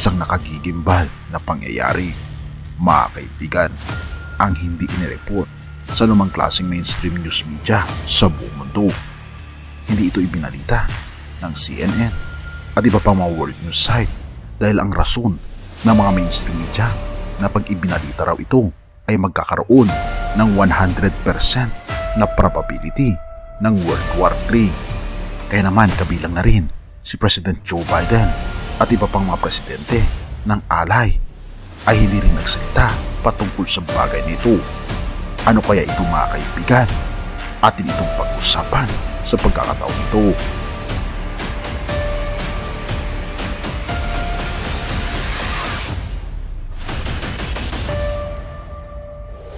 isang nakagigimbal na pangyayari, mga kaibigan, ang hindi inireport sa lumang klaseng mainstream news media sa buong mundo. Hindi ito ibinalita ng CNN at iba pang mga world news site dahil ang rason ng mga mainstream media na pag ibinalita raw ito ay magkakaroon ng 100% na probability ng World War III. Kaya naman kabilang na rin si President Joe Biden at iba pang mga presidente ng alay ay hindi rin nagsalita patungkol sa bagay nito. Ano kaya ito, mga kaibigan? Atin itong pag-usapan sa pagkakataong ito.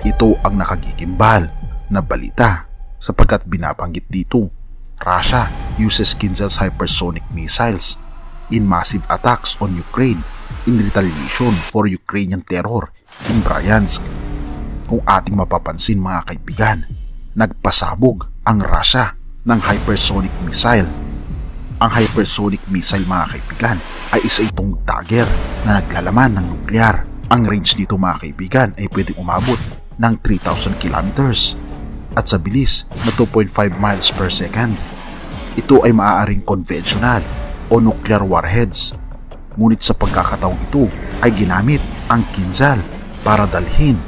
Ito ang nakagigimbal na balita sapagkat binabanggit dito, Russia uses Kinzhal's hypersonic missiles in massive attacks on Ukraine in retaliation for Ukrainian terror in Bryansk. Kung ating mapapansin, mga kaibigan, nagpasabog ang Russia ng hypersonic missile. Ang hypersonic missile, mga kaibigan, ay isa itong dagger na naglalaman ng nuklear. Ang range dito, mga kaibigan, ay pwedeng umabot ng 3,000 kilometers at sa bilis na 2.5 miles per second. Ito ay maaaring conventional o nuclear warheads. Ngunit sa pagkakataong ito ay ginamit ang Kinzhal para dalhin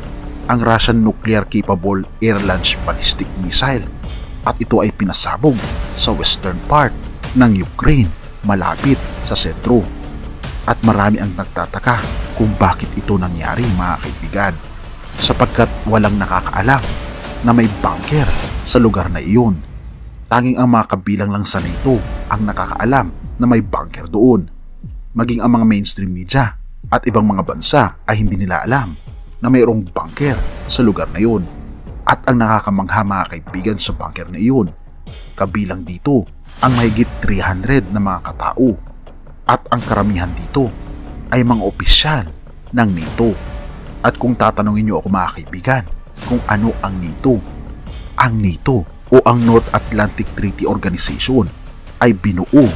ang Russian nuclear-capable air-launched ballistic missile at ito ay pinasabog sa western part ng Ukraine malapit sa sentro. At marami ang nagtataka kung bakit ito nangyari, mga kaibigan, sapagkat walang nakakaalam na may bunker sa lugar na iyon. Tanging ang mga kabilang lang sa NATO ang nakakaalam na may bunker doon. Maging ang mga mainstream media at ibang mga bansa ay hindi nila alam na mayroong bunker sa lugar na iyon. At ang nakakamangha, mga kaibigan, sa bunker na iyon, kabilang dito ang mahigit 300 na mga katao at ang karamihan dito ay mga opisyal ng NATO. At kung tatanungin niyo ako, mga kaibigan, kung ano ang NATO o ang North Atlantic Treaty Organization ay binuo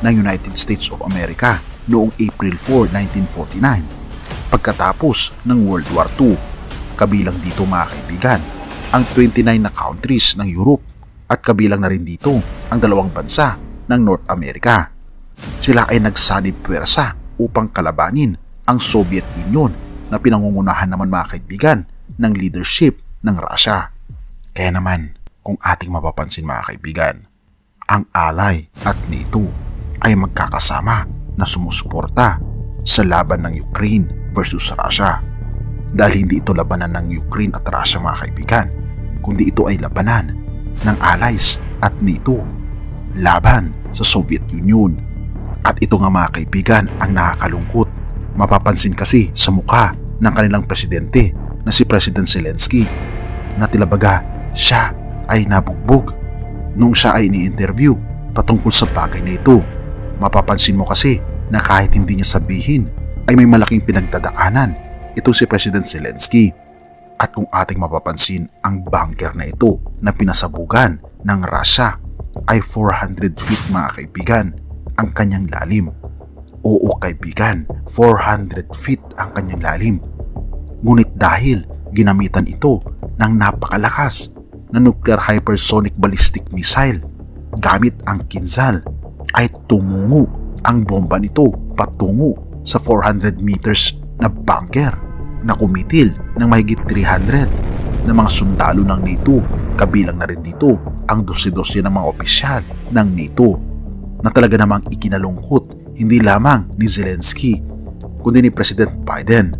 ng United States of America noong April 4, 1949 pagkatapos ng World War II. Kabilang dito, mga kaibigan, ang 29 na countries ng Europe at kabilang na rin dito ang 2 bansa ng North America. Sila ay nagsanib puwersa upang kalabanin ang Soviet Union na pinangungunahan naman, mga kaibigan, ng leadership ng Russia. Kaya naman, kung ating mapapansin, mga kaibigan, ang alay at NATO ay magkakasama na sumusuporta sa laban ng Ukraine versus Russia. Dahil hindi ito labanan ng Ukraine at Russia, mga kaibigan, kundi ito ay labanan ng allies at NATO laban sa Soviet Union. At ito nga, mga kaibigan, ang nakakalungkot. Mapapansin kasi sa mukha ng kanilang presidente na si President Zelensky na tilabaga siya ay nabugbog nung siya ay ini-interview patungkol sa bagay na ito. Mapapansin mo kasi na kahit hindi niya sabihin ay may malaking pinagdadaanan itong si President Zelensky. At kung ating mapapansin, ang bunker na ito na pinasabugan ng Russia ay 400 feet, mga kaibigan, ang kanyang lalim. Oo, kaibigan, 400 feet ang kanyang lalim. Ngunit dahil ginamitan ito ng napakalakas na nuclear hypersonic ballistic missile gamit ang Kinzhal, ay tumungo ang bomba nito patungo sa 400 meters na bunker na kumitil ng mahigit 300 na mga sundalo ng NATO. Kabilang na rin dito ang 12 ng mga opisyal ng NATO na talaga namang ikinalungkot hindi lamang ni Zelensky kundi ni President Biden.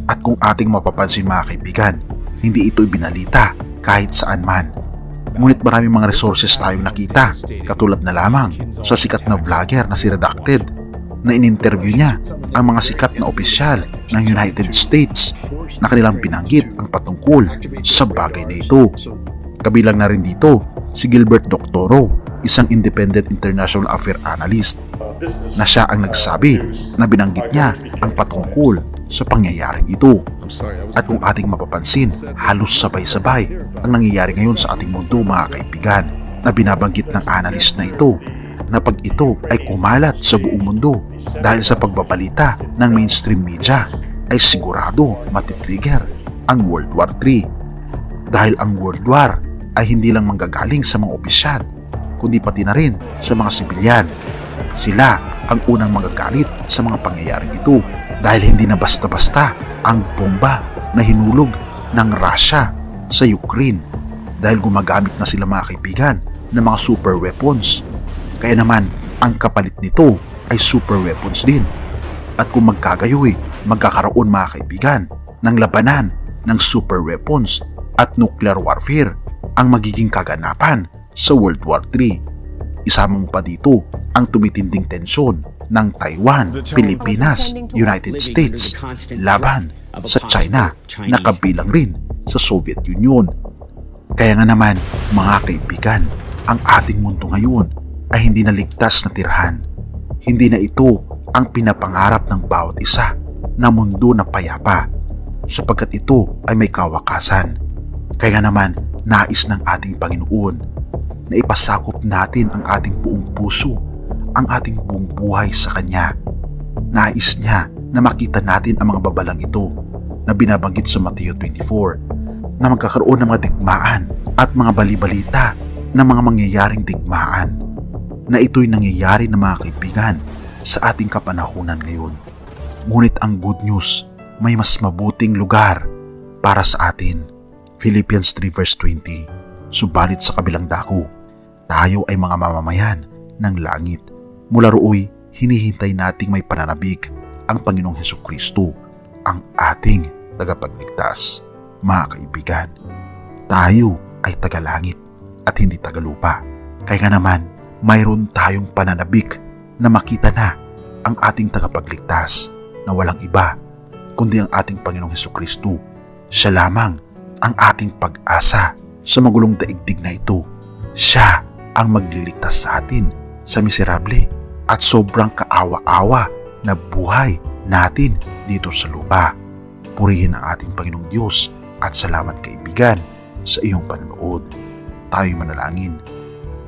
At kung ating mapapansin, mga kaibigan, hindi ito ibinalita kahit saan man. Ngunit maraming mga resources tayong nakita, katulad na lamang sa sikat na vlogger na si Redacted na in-interview niya ang mga sikat na opisyal ng United States na kanilang binanggit ang patungkol sa bagay na ito. Kabilang na rin dito si Gilbert Doctorow, isang independent international affair analyst, na siya ang nagsabi na binanggit niya ang patungkol sa pangyayaring ito. At kung ating mapapansin, halos sabay-sabay ang nangyayari ngayon sa ating mundo, mga kaibigan, na binabanggit ng analyst na ito na pag ito ay kumalat sa buong mundo dahil sa pagbabalita ng mainstream media ay sigurado matitrigger ang World War III. Dahil ang World War ay hindi lang manggagaling sa mga opisyal, kundi pati na rin sa mga sibilyan. Sila ang unang magagalit sa mga pangyayaring ito dahil hindi na basta-basta ang bomba na hinulog ng Russia sa Ukraine dahil gumagamit na sila mga kaibigan ng mga super weapons. Kaya naman ang kapalit nito ay super weapons din. At kung magkagayoy, magkakaroon mga kaibigan ng labanan ng super weapons at nuclear warfare ang magiging kaganapan sa World War III. Isama mo pa dito ang tumitinding tensyon ng Taiwan, Pilipinas, United States laban sa China na kabilang rin sa Soviet Union. Kaya nga naman mga kaibigan, ang ating mundo ngayon ay hindi na ligtas na tirahan. Hindi na ito ang pinapangarap ng bawat isa na mundo na payapa sapagkat ito ay may kawakasan. Kaya naman nais ng ating Panginoon na ipasakop natin ang ating buong puso, ang ating buong buhay sa Kanya. Nais niya na makita natin ang mga babalang ito na binabanggit sa Mateo 24 na magkakaroon ng mga digmaan at mga balibalita ng mga mangyayaring digmaan na ito'y nangyayari na mga kaibigan sa ating kapanahunan ngayon. Ngunit ang good news, may mas mabuting lugar para sa atin. Philippians 3 verse 20. Subalit sa kabilang dako, tayo ay mga mamamayan ng langit. Mula rooy, hinihintay nating may pananabik ang Panginoong Hesukristo, ang ating tagapagligtas. Mga kaibigan, tayo ay tagalangit at hindi tagalupa. Kaya naman, mayroon tayong pananabik na makita na ang ating tagapagligtas na walang iba kundi ang ating Panginoong Hesukristo. Siya lamang ang ating pag-asa sa magulong daigdig na ito. Siya ang magliligtas sa atin sa miserable at sobrang kaawa-awa na buhay natin dito sa lupa. Purihin ang ating Panginoong Diyos at salamat kaibigan sa iyong panonood. Tayo'y manalangin.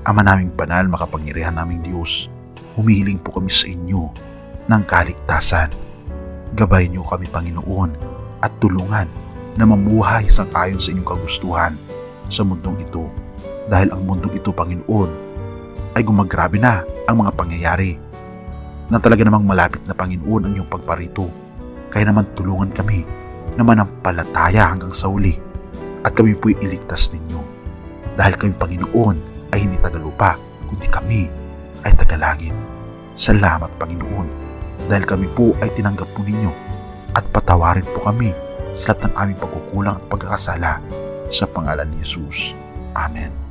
Ama naming banal, makapangyarihan naming Diyos, humihiling po kami sa inyo ng kaligtasan. Gabayan niyo kami Panginoon at tulungan na mamuhay sang-ayon sa inyong kagustuhan sa mundong ito. Dahil ang mundong ito, Panginoon, ay gumagrabe na ang mga pangyayari na talaga namang malapit na Panginoon ang iyong pagparito. Kaya naman tulungan kami na manampalataya hanggang sa uli at kami po'y iligtas ninyo. Dahil kami Panginoon ay hindi tagalupa, kundi kami ay tagalangit. Salamat Panginoon dahil kami po ay tinanggap po ninyo at patawarin po kami sa lahat ng aming pagkukulang at pagkakasala sa pangalan ni Jesus. Amen.